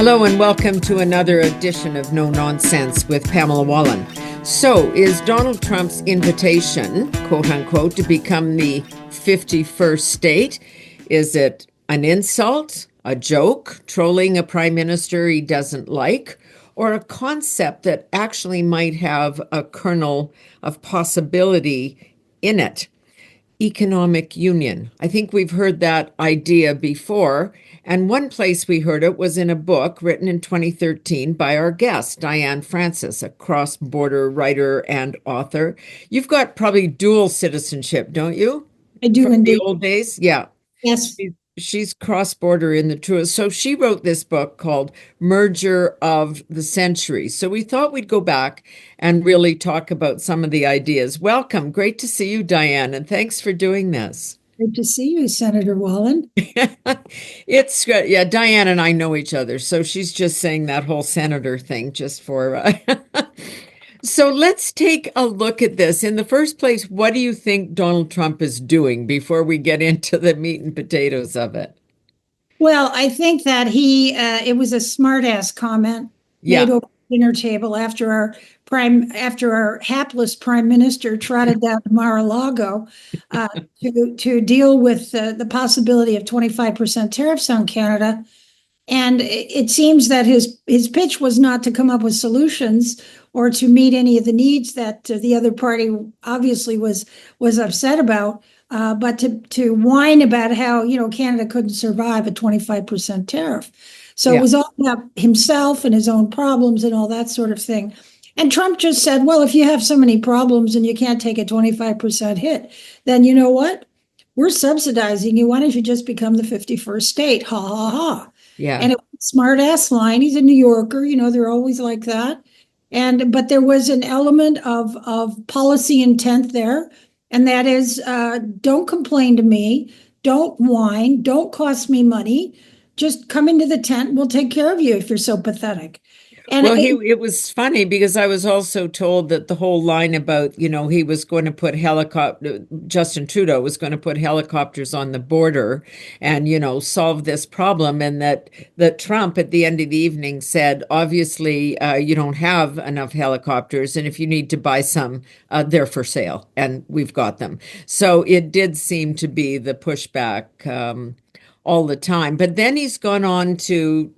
Hello and welcome to another edition of No Nonsense with Pamela Wallen. So, is Donald Trump's invitation, quote unquote, to become the 51st state, is it an insult, a joke, trolling a prime minister he doesn't like, or a concept that actually might have a kernel of possibility in it? Economic union. I think we've heard that idea before. And one place we heard it was in a book written in 2013 by our guest, Diane Francis, a cross-border writer and author. You've got probably dual citizenship, don't you? I do From the indeed. old days? Yeah. Yes. She's cross-border in the truest. So she wrote this book called Merger of the Century. So we thought we'd go back and really talk about some of the ideas. Welcome. Great to see you, Diane, and thanks for doing this. Good to see you, Senator Wallen. It's good. Yeah, Diane and I know each other, so she's just saying that whole senator thing just for So let's take a look at this. In the first place, what do you think Donald Trump is doing before we get into the meat and potatoes of it? Well, I think that it was a smart-ass comment made Yeah, over the dinner table after our hapless prime minister trotted down to Mar-a-Lago uh, to deal with the possibility of 25% tariffs on Canada. And it seems that his pitch was not to come up with solutions or to meet any of the needs that the other party obviously was upset about, but to whine about how Canada couldn't survive a 25% tariff. So it yeah. was all about himself and his own problems and all that sort of thing. And Trump just said, well, if you have so many problems and you can't take a 25% hit, then you know what? We're subsidizing you. Why don't you just become the 51st state? Ha ha ha. Yeah. And it was a smart ass line. He's a New Yorker, they're always like that. But there was an element of policy intent there, and that is, don't complain to me, don't whine, don't cost me money. Just come into the tent. We'll take care of you if you're so pathetic. And Well, it was funny because I was also told that the whole line about, he was going to put Justin Trudeau was going to put helicopters on the border and, solve this problem. And that Trump at the end of the evening said, obviously, you don't have enough helicopters. And if you need to buy some, they're for sale and we've got them. So it did seem to be the pushback. All the time. But then he's gone on to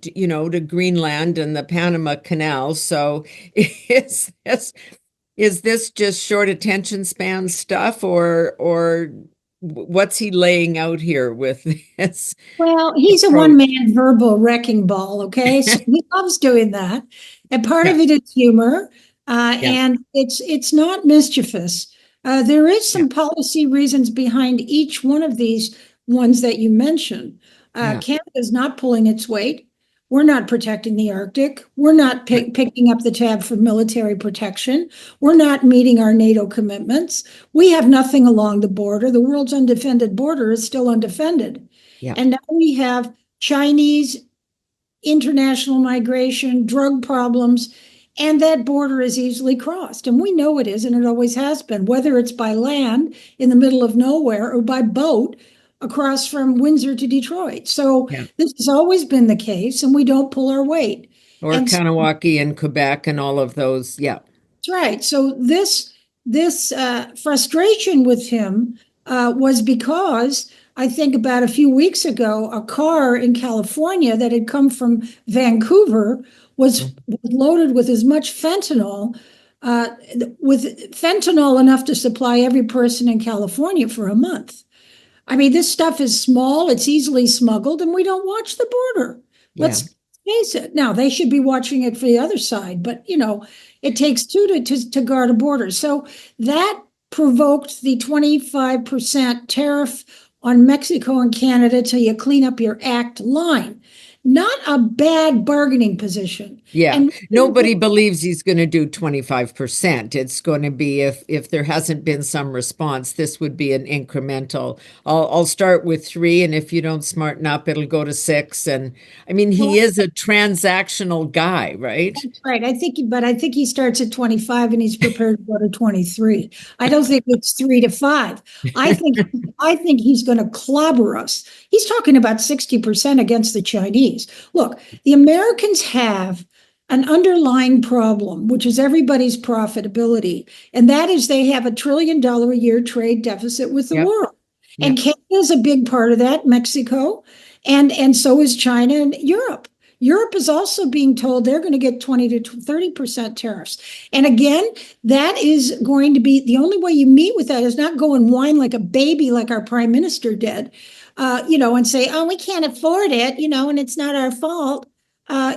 Greenland and the Panama Canal. So is this just short attention span stuff or what's he laying out here with this Well, he's a approach? one-man verbal wrecking ball, okay? So he loves doing that. And part Yeah, of it is humor, yeah, and it's not mischievous. There is yeah, some policy reasons behind each one of these ones that you mentioned. yeah. Canada is not pulling its weight. We're not protecting the Arctic. We're not Right. picking up the tab for military protection. We're not meeting our NATO commitments. We have nothing along the border. The world's undefended border is still undefended. Yeah, And now we have Chinese international migration, drug problems, and that border is easily crossed. And we know it is, and it always has been, whether it's by land in the middle of nowhere or by boat across from Windsor to Detroit. So yeah. this has always been the case, and we don't pull our weight. Or And Kanawaki and Quebec and all of those. Yeah, that's right. So this frustration with him was because I think about a few weeks ago, a car in California that had come from Vancouver was loaded with as much fentanyl, uh, with fentanyl enough to supply every person in California for a month. I mean, this stuff is small, it's easily smuggled, and we don't watch the border. yeah, Let's face it. Now, they should be watching it for the other side, but it takes two to guard a border. So that provoked the 25% tariff on Mexico and Canada till you clean up your act line. Not a bad bargaining position. yeah. And Nobody believes he's going to do 25%. It's going to be if there hasn't been some response, this would be an incremental. I'll start with 3, and if you don't smarten up, it'll go to 6. And I mean, he is a transactional guy, right? that's right. But I think he starts at 25 and he's prepared to go to 23. I don't think it's 3 to 5. I think he's going to clobber us. He's talking about 60% against the Chinese. Chinese. Look, the Americans have an underlying problem, which is everybody's profitability, and that is they have $1 trillion a year trade deficit with the Yep. world. And Yep. Canada is a big part of that, Mexico, and so is China and Europe. Europe is also being told they're going to get 20 to 30% tariffs. And again, that is going to be the only way you meet with that is not go and whine like a baby, like our prime minister did, and say, oh, we can't afford it, and it's not our fault.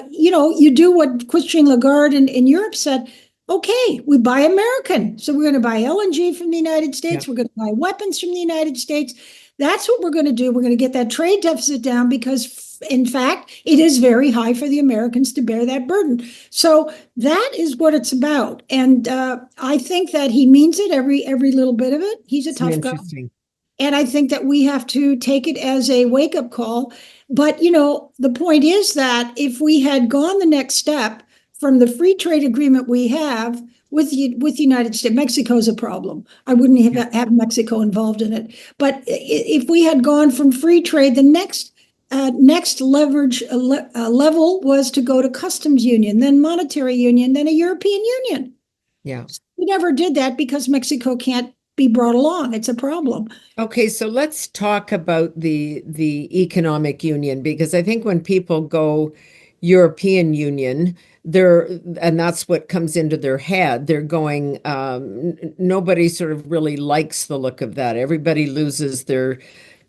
You do what Christine Lagarde in Europe said. Okay, we buy American. So we're going to buy LNG from the United States. Yep. We're going to buy weapons from the United States. That's what we're going to do. We're going to get that trade deficit down because, in fact, it is very high for the Americans to bear that burden. So that is what it's about. And I think that he means it, every little bit of it. He's a tough guy. Interesting. And I think that we have to take it as a wake-up call. But, the point is that if we had gone the next step from the free trade agreement we have with the United States, Mexico's a problem. I wouldn't have Mexico involved in it. But if we had gone from free trade, the next leverage level was to go to customs union, then monetary union, then a European Union. Yeah. We never did that because Mexico can't be brought along. It's a problem. Okay, so let's talk about the economic union, because I think when people go European Union, and that's what comes into their head. They're going, nobody sort of really likes the look of that. Everybody loses their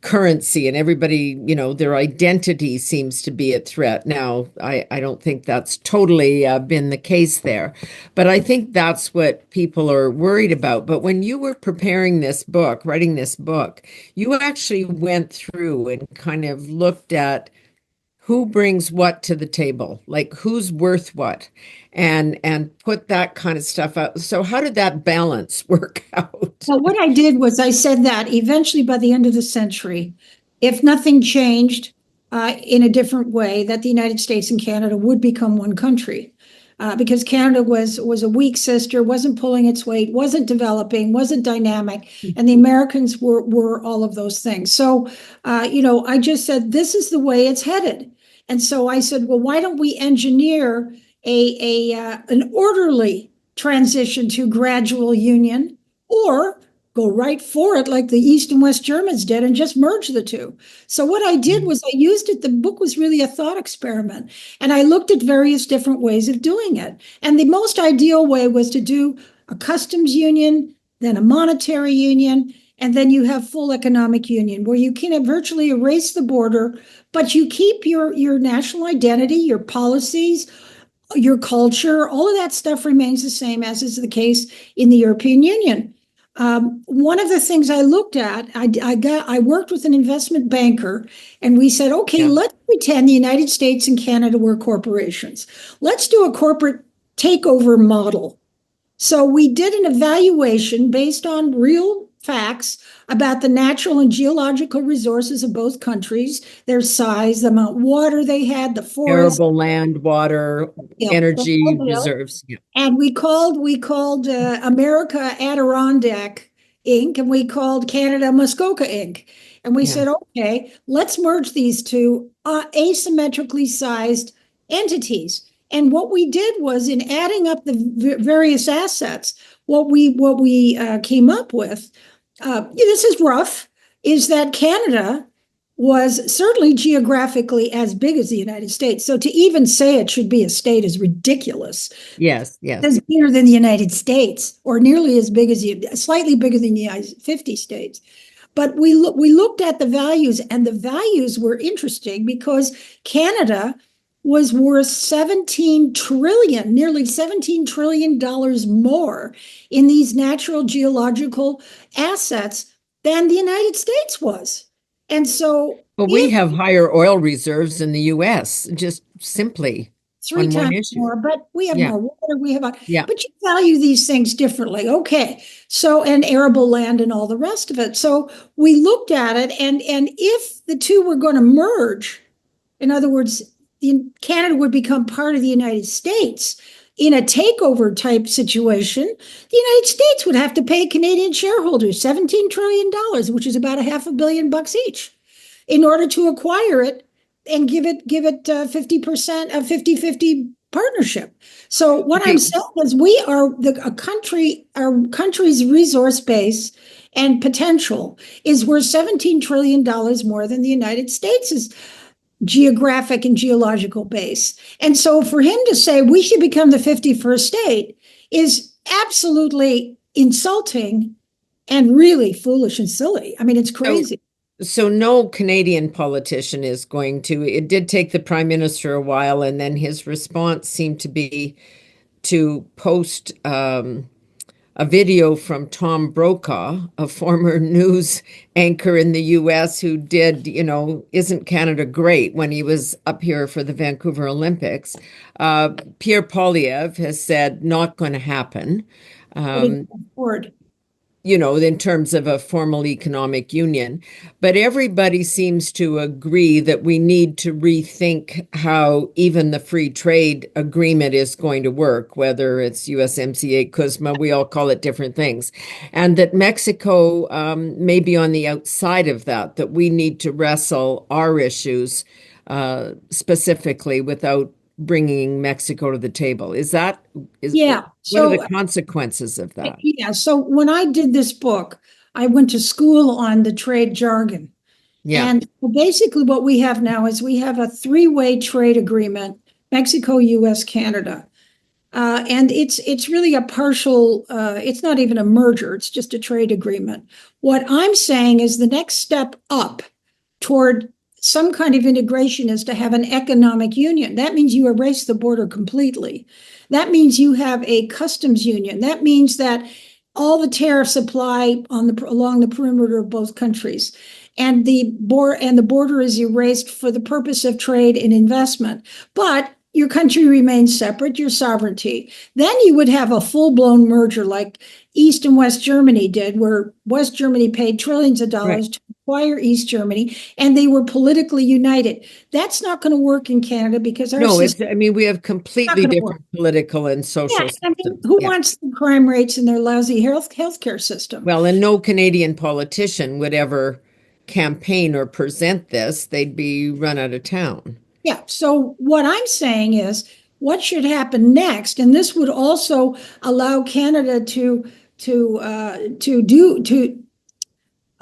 currency, and everybody, their identity seems to be at threat. Now, I don't think that's totally been the case there, but I think that's what people are worried about. But when you were preparing this book, writing this book, you actually went through and kind of looked at who brings what to the table, like who's worth what, and put that kind of stuff out. So how did that balance work out? Well, what I did was I said that eventually by the end of the century, if nothing changed in a different way, that the United States and Canada would become one country. Because Canada was a weak sister, wasn't pulling its weight, wasn't developing, wasn't dynamic, and the Americans were all of those things. So, I just said, this is the way it's headed. And so I said, well, why don't we engineer an orderly transition to gradual union, or go right for it like the East and West Germans did and just merge the two. So what I did was I used it. The book was really a thought experiment, and I looked at various different ways of doing it. And the most ideal way was to do a customs union, then a monetary union, and then you have full economic union, where you can virtually erase the border, but you keep your national identity, your policies, your culture, all of that stuff remains the same, as is the case in the European Union. One of the things I looked at, I worked with an investment banker, and we said, okay, let's pretend the United States and Canada were corporations. Let's do a corporate takeover model. So we did an evaluation based on real facts about the natural and geological resources of both countries, their size, the amount of water they had, the forest, arable land, water, energy reserves. Yeah. And we called America Adirondack Inc., and we called Canada Muskoka Inc. And we said, okay, let's merge these two asymmetrically sized entities. And what we did was, in adding up the various assets, what we came up with, this is rough, is that Canada was certainly geographically as big as the United States. So to even say it should be a state is ridiculous. Yes. It's bigger than the United States, or nearly as big as slightly bigger than the United 50 states. But we looked at the values, and the values were interesting because Canada was worth 17 trillion, nearly $17 trillion more in these natural geological assets than the United States was. And so, but we have higher oil reserves in the US, just simply 3 times more, but we have more water, but you value these things differently. Okay. So, and arable land and all the rest of it. So we looked at it, and if the two were going to merge, in other words, Canada would become part of the United States in a takeover type situation, the United States would have to pay Canadian shareholders $17 trillion, which is about $500 million each, in order to acquire it give it 50%, a 50-50 partnership. So what Okay. I'm saying is we are our country's resource base and potential is worth $17 trillion more than the United States' geographic and geological base. And so for him to say we should become the 51st state is absolutely insulting and really foolish and silly. I mean, it's So, crazy. so no Canadian politician is going to. It did take the prime minister a while, and then his response seemed to be to post a video from Tom Brokaw, a former news anchor in the US who did, Isn't Canada Great when he was up here for the Vancouver Olympics. Pierre Poilievre has said not going to happen. Um, in terms of a formal economic union. But everybody seems to agree that we need to rethink how even the free trade agreement is going to work, whether it's USMCA, CUSMA, we all call it different things. And that Mexico may be on the outside of that we need to wrestle our issues specifically without bringing Mexico to the table. Yeah. What are So the consequences of that? yeah. So when I did this book, I went to school on the trade jargon. Yeah. And basically what we have now is we have a three-way trade agreement, Mexico, US, Canada. And it's really a partial, it's not even a merger, it's just a trade agreement. What I'm saying is the next step up toward some kind of integration is to have an economic union. That means you erase the border completely. That means you have a customs union. That means that all the tariffs apply along the perimeter of both countries. And the border is erased for the purpose of trade and investment. But your country remains separate, your sovereignty. Then you would have a full-blown merger like East and West Germany did, where West Germany paid trillions of dollars to acquire East Germany, and they were politically united. That's not going to work in Canada because our No, system we have is not completely going to work. different political and Yeah, social I mean, systems. who Yeah. wants the crime rates in their lousy healthcare system? Well, and no Canadian politician would ever campaign or present this. They'd be run out of town. Yeah. So what I'm saying is what should happen next, and this would also allow Canada to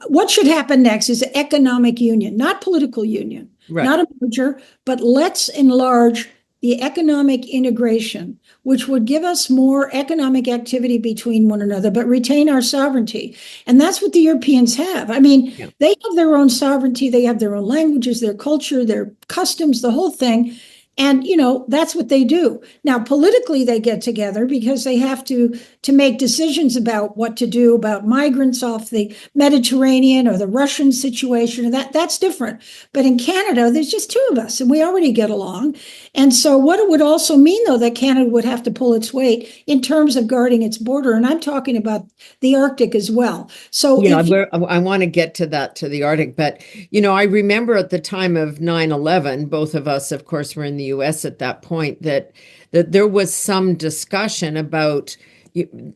what should happen next is economic union, not political union, Right. not a merger, but let's enlarge the economic integration, which would give us more economic activity between one another, but retain our sovereignty. And that's what the Europeans have. I mean, Yeah. they have their own sovereignty, they have their own languages, their culture, their customs, the whole thing. And that's what they do. Now, politically, they get together because they have to make decisions about what to do about migrants off the Mediterranean or the Russian situation. And that's different. But in Canada, there's just two of us, and we already get along. And so, what it would also mean, though, that Canada would have to pull its weight in terms of guarding its border, and I'm talking about the Arctic as well. So, Yeah, I want to get to that, to the Arctic, but I remember at the time of 9/11, both of us, of course, were in the US at that point, that there was some discussion about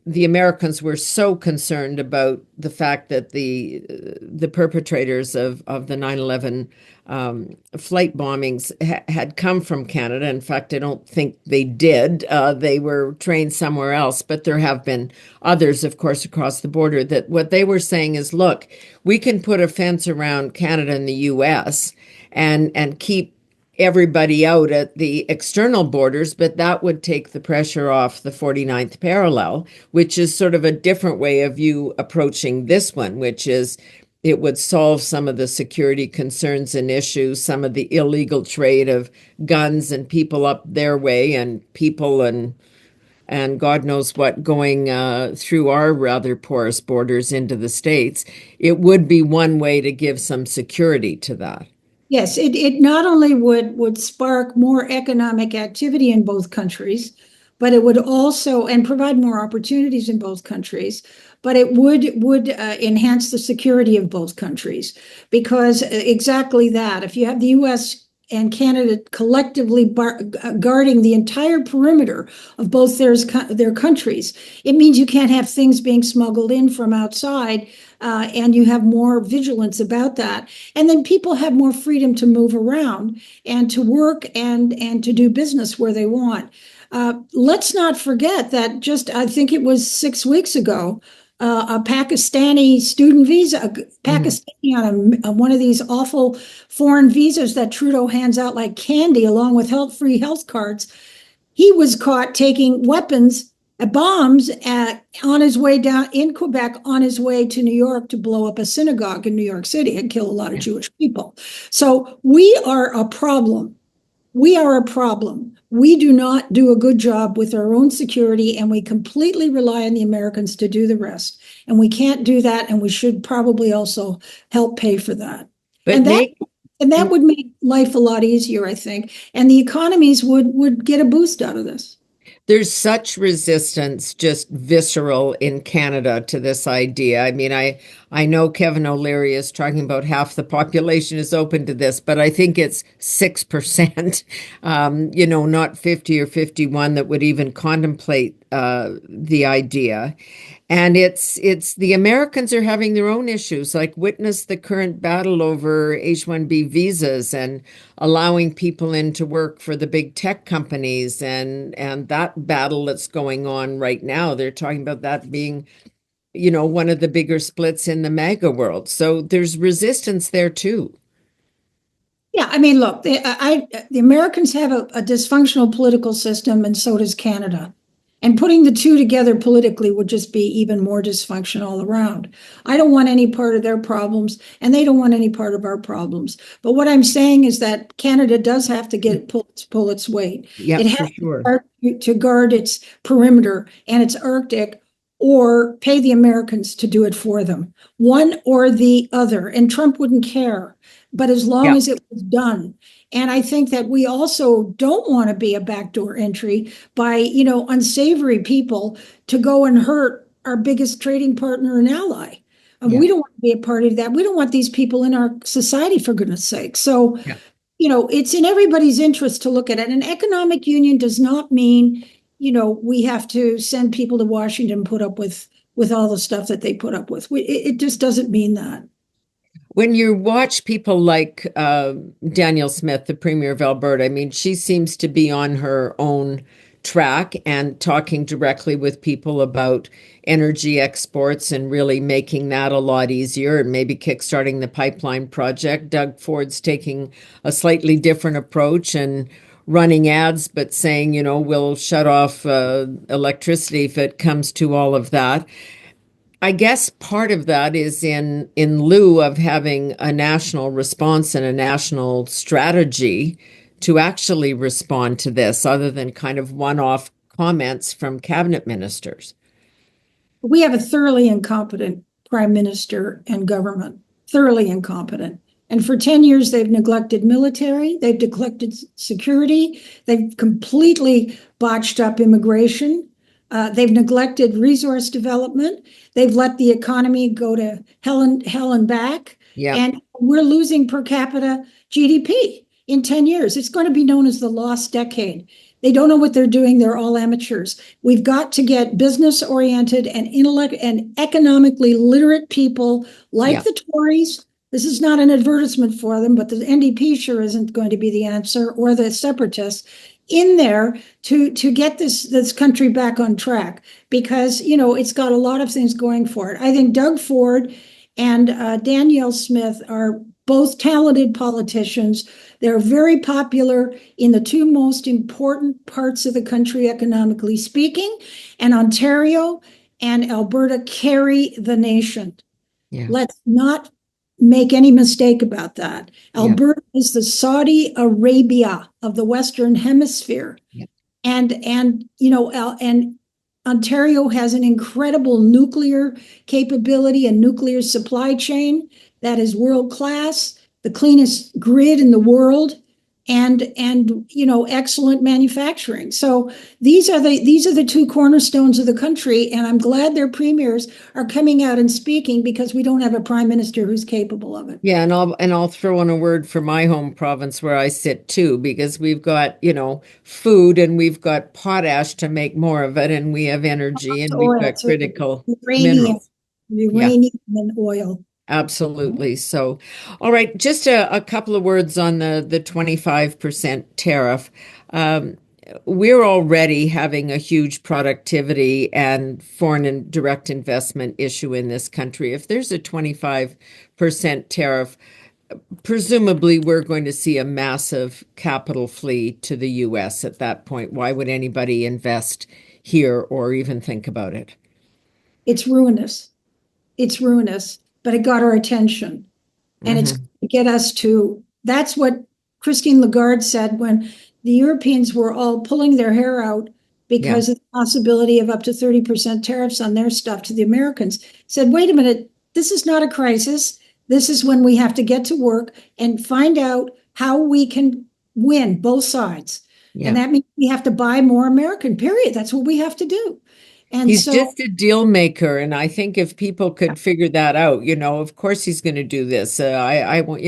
the Americans were so concerned about the fact that the perpetrators of the 9/11 flight bombings had come from Canada. In fact, I don't think they did. They were trained somewhere else, but there have been others, of course, across the border. That what they were saying is, look, we can put a fence around Canada and the US and keep everybody out at the external borders, but that would take the pressure off the 49th parallel, which is sort of a different way of you approaching this one, which is it would solve some of the security concerns and issues, some of the illegal trade of guns and people up their way, and people and God knows what going through our rather porous borders into the States. It would be one way to give some security to that. yes, it not only would spark more economic activity in both countries, but it would also and provide more opportunities in both countries. But it would enhance the security of both countries because exactly that. If you have the U.S. and Canada collectively guarding the entire perimeter of both their countries, it means you can't have things being smuggled in from outside, and you have more vigilance about that. And then people have more freedom to move around and to work and to do business where they want. Let's not forget that I think it was 6 weeks ago, a Pakistani student visa, Pakistani on one of these awful foreign visas that Trudeau hands out like candy, along with free health cards. He was caught taking bombs on his way down in Quebec, on his way to New York to blow up a synagogue in New York City and kill a lot of Jewish people. So we are a problem. We are a problem. We do not do a good job with our own security, and we completely rely on the Americans to do the rest. And we can't do that, and we should probably also help pay for that. But that would make life a lot easier, I think. And the economies would get a boost out of this. There's such resistance, just visceral in Canada, to this idea. I mean, I know Kevin O'Leary is talking about half the population is open to this, but I think it's 6%, not 50 or 51 that would even contemplate the idea. And it's the Americans are having their own issues, like witness the current battle over H-1B visas and allowing people in to work for the big tech companies, and that battle that's going on right now. They're talking about that being, one of the bigger splits in the MAGA world. So there's resistance there too. Yeah, I mean, look, the Americans have a dysfunctional political system, and so does Canada. And putting the two together politically would just be even more dysfunction all around. I don't want any part of their problems, and they don't want any part of our problems. But what I'm saying is that Canada does have to pull its weight. Yeah, it has for sure. to guard its perimeter and its Arctic, or pay the Americans to do it for them. One or the other. And Trump wouldn't care, but as long as it was done. And I think that we also don't want to be a backdoor entry by, unsavory people to go and hurt our biggest trading partner and ally. We don't want to be a part of that. We don't want these people in our society, for goodness sake. So, it's in everybody's interest to look at it. An economic union does not mean, we have to send people to Washington and put up with all the stuff that they put up with. It just doesn't mean that. When you watch people like Danielle Smith, the Premier of Alberta, I mean, she seems to be on her own track and talking directly with people about energy exports and really making that a lot easier, and maybe kickstarting the pipeline project. Doug Ford's taking a slightly different approach and running ads, but saying, we'll shut off electricity if it comes to all of that. I guess part of that is in lieu of having a national response and a national strategy to actually respond to this, other than kind of one-off comments from cabinet ministers. We have a thoroughly incompetent prime minister and government, thoroughly incompetent. And for 10 years, they've neglected military, they've neglected security, they've completely botched up immigration. They've neglected resource development. They've let the economy go to hell and back. Yeah. And we're losing per capita GDP in 10 years. It's going to be known as the lost decade. They don't know what they're doing. They're all amateurs. We've got to get business-oriented and economically literate people like the Tories. This is not an advertisement for them, but the NDP sure isn't going to be the answer, or the separatists in there to get this country back on track, because it's got a lot of things going for it. I think Doug Ford and Danielle Smith are both talented politicians. They're very popular in the two most important parts of the country, economically speaking, and Ontario and Alberta carry the nation. Let's not make any mistake about that. Alberta is the Saudi Arabia of the Western Hemisphere. And Ontario has an incredible nuclear capability and nuclear supply chain that is world class, the cleanest grid in the world. and excellent manufacturing. So these are the two cornerstones of the country, and I'm glad their premiers are coming out and speaking, because we don't have a prime minister who's capable of it. Yeah, and I'll throw in a word for my home province where I sit too, because we've got, food and we've got potash to make more of it, and we have energy and we've Oil got too, critical uranium, minerals. Yeah, uranium and oil. absolutely. So, all right, just a couple of words on the 25% tariff. Um, we're already having a huge productivity and foreign and direct investment issue in this country. If there's a 25% tariff, presumably we're going to see a massive capital flee to the US at that point. Why would anybody invest here or even think about it? It's ruinous. It's ruinous, but it got our attention. And it's Hmm. to get us to, that's what Christine Lagarde said when the Europeans were all pulling their hair out Yeah, because of the possibility of up to 30% tariffs on their stuff to the Americans. Said, wait a minute, this is not a crisis. This is when we have to get to work and find out how we can win both sides. And yeah. that means we have to buy more American, period. That's what we have to do. And He's so, just a deal maker, and I think if people could figure that out, of course he's going to do this. I want,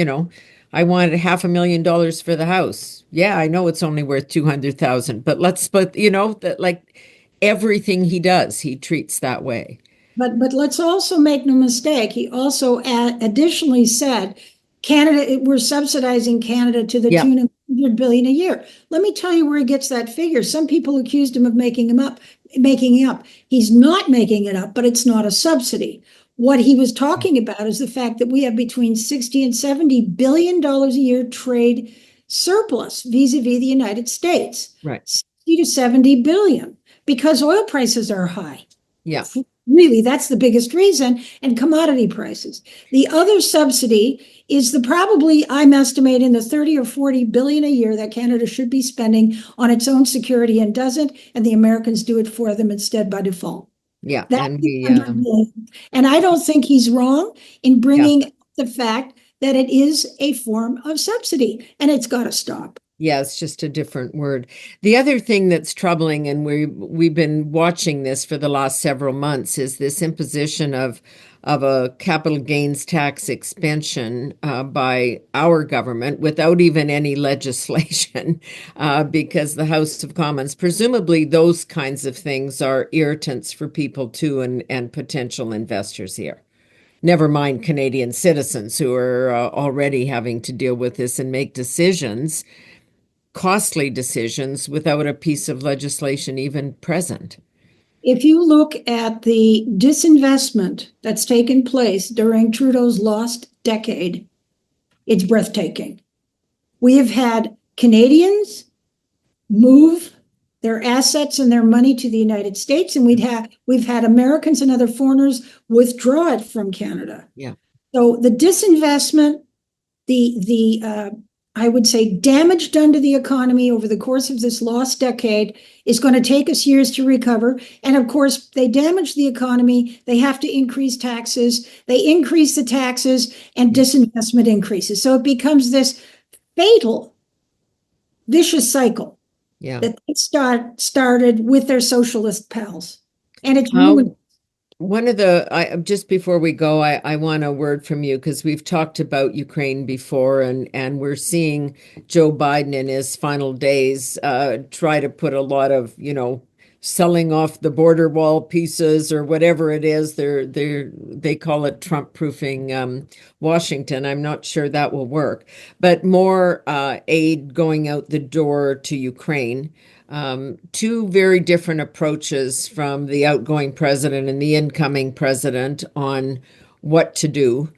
I wanted $500,000 for the house. Yeah, I know it's only worth 200,000, but that like everything he does, he treats that way. but let's also make no mistake. He also additionally said, Canada, we're subsidizing Canada to the Yeah, tune of 100 billion a year. Let me tell you where he gets that figure. Some people accused him of making it up. He's not making it up, but it's not a subsidy. What he was talking about is the fact that we have between 60 and 70 billion dollars a year trade surplus vis-a-vis the United States. right. 60 to 70 billion, because oil prices are high. Yeah. Really, that's the biggest reason, and commodity prices. The other subsidy is the probably, I'm estimating, the 30 or 40 billion a year that Canada should be spending on its own security and doesn't, and the Americans do it for them instead by default. Yeah, That's and the we 100 billion. And I don't think he's wrong in yeah. bringing up the fact that it is a form of subsidy, and it's got to stop. Yeah, it's just a different word. The other thing that's troubling, and we've been watching this for the last several months, is this imposition of a capital gains tax expansion by our government without even any legislation, because the House of Commons, presumably those kinds of things are irritants for people too, and potential investors here. Never mind Canadian citizens who are already having to deal with this and make decisions, costly decisions, without a piece of legislation even present. If you look at the disinvestment that's taken place during Trudeau's lost decade, it's breathtaking. We have had Canadians move their assets and their money to the United States, and we've had Americans and other foreigners withdraw it from Canada. Yeah. So the disinvestment, the I would say damage done to the economy over the course of this lost decade is going to take us years to recover. And of course, they damage the economy. They have to increase taxes. They increase the taxes, and disinvestment increases. So it becomes this fatal, vicious cycle Yeah. that they started with their socialist pals. And it's How ruined. One of the, just before we go, I want a word from you because we've talked about Ukraine before, and we're seeing Joe Biden in his final days try to put a lot of, selling off the border wall pieces or whatever it is. They call it Trump proofing Washington. I'm not sure that will work, but more aid going out the door to Ukraine. Two very different approaches from the outgoing president and the incoming president on what to do.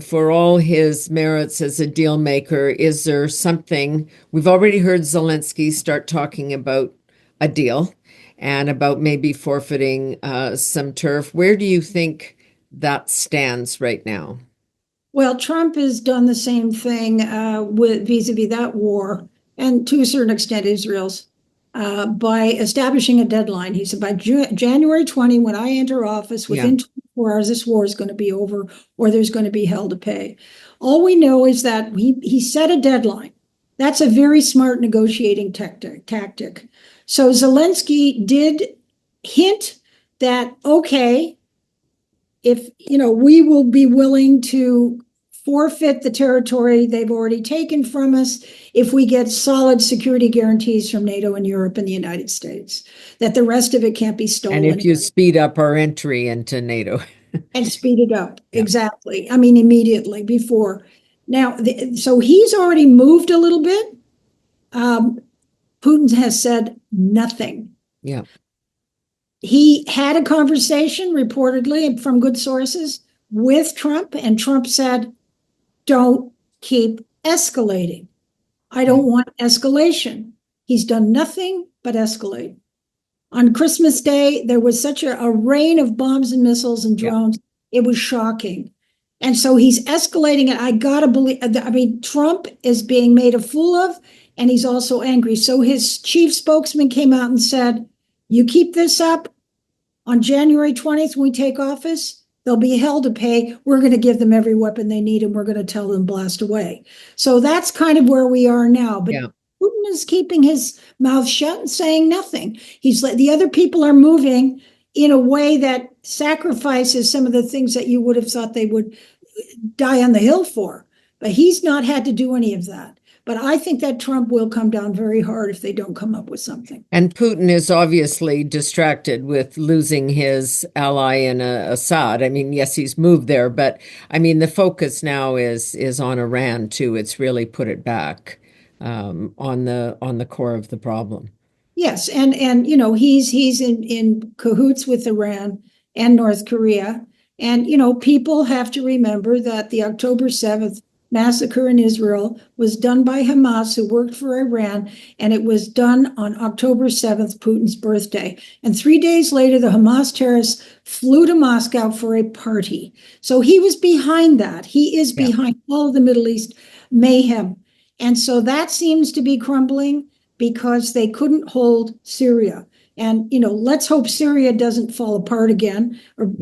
For all his merits as a deal maker, is there something? We've already heard Zelensky start talking about a deal and about maybe forfeiting some turf. Where do you think that stands right now? Well, Trump has done the same thing with vis-a-vis that war, and to a certain extent, Israel's, by establishing a deadline. He said by January 20, when I enter office, Yeah, within 24 hours, this war is going to be over, or there's going to be hell to pay. All we know is that he set a deadline. That's a very smart negotiating tactic. So Zelensky did hint that, okay, if, we will be willing to forfeit the territory they've already taken from us if we get solid security guarantees from NATO and Europe and the United States, that the rest of it can't be And stolen. if you speed up our entry into NATO. And speed it up. Yeah. Exactly. I mean, immediately before. Now, so he's already moved a little bit. Putin has said nothing. Yeah. He had a conversation, reportedly from good sources, with Trump, and Trump said, don't keep escalating. I don't want escalation. He's done nothing but escalate. On Christmas Day, there was such a rain of bombs and missiles and drones. Yeah. It was shocking. And so he's escalating it. I got to believe, I mean, Trump is being made a fool of, and he's also angry. So his chief spokesman came out and said, you keep this up, on January 20th, when we take office, they'll be hell to pay. We're going to give them every weapon they need, and we're going to tell them blast away. So that's kind of where we are now. But Putin is keeping his mouth shut and saying nothing. He's like, the other people are moving in a way that sacrifices some of the things that you would have thought they would die on the hill for. But he's not had to do any of that. But I think that Trump will come down very hard if they don't come up with something. And Putin is obviously distracted with losing his ally in Assad. I mean, yes, he's moved there, but I mean, the focus now is on Iran too. It's really put it back on the core of the problem. Yes, and he's in cahoots with Iran and North Korea. And people have to remember that the October 7th massacre in Israel was done by Hamas, who worked for Iran, and it was done on October 7th, Putin's birthday. And 3 days later, the Hamas terrorists flew to Moscow for a party. So he was behind that. He is behind all of the Middle East mayhem. And so that seems to be crumbling because they couldn't hold Syria. And, let's hope Syria doesn't fall apart again or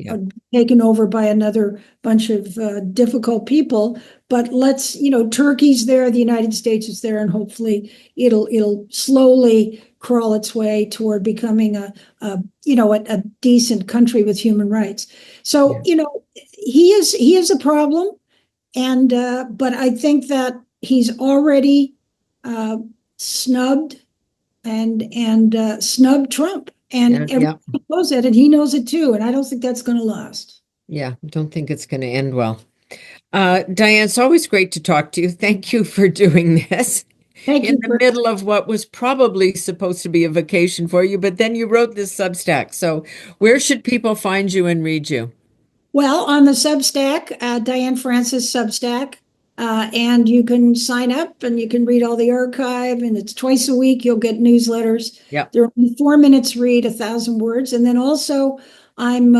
taken over by another bunch of difficult people. But let's, Turkey's there, the United States is there, and hopefully it'll slowly crawl its way toward becoming a decent country with human rights. So, he is a problem. And but I think that he's already snubbed and snubbed Trump, and everyone knows it, and he knows it too. And I don't think that's going to last. Yeah, I don't think it's going to end well. Diane, it's always great to talk to you. Thank you for doing this. In the middle of what was probably supposed to be a vacation for you, but then you wrote this Substack. So where should people find you and read you? Well, on the Substack, Diane Francis Substack. And you can sign up and you can read all the archive, and it's twice a week. You'll get newsletters. Yeah. They're 4 minutes read, 1,000 words. And then also I'm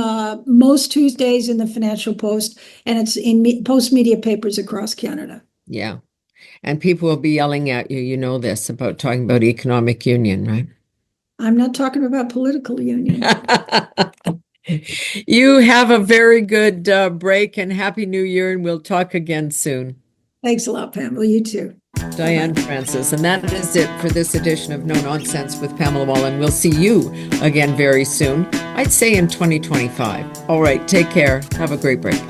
most Tuesdays in the Financial Post, and it's in Post media papers across Canada. Yeah. And people will be yelling at you, this, about talking about economic union, right? I'm not talking about political union. You have a very good break, and Happy New Year, and we'll talk again soon. Thanks a lot, Pamela. You too. Diane Francis. And that is it for this edition of No Nonsense with Pamela Wallen. We'll see you again very soon. I'd say in 2025. All right, take care. Have a great break.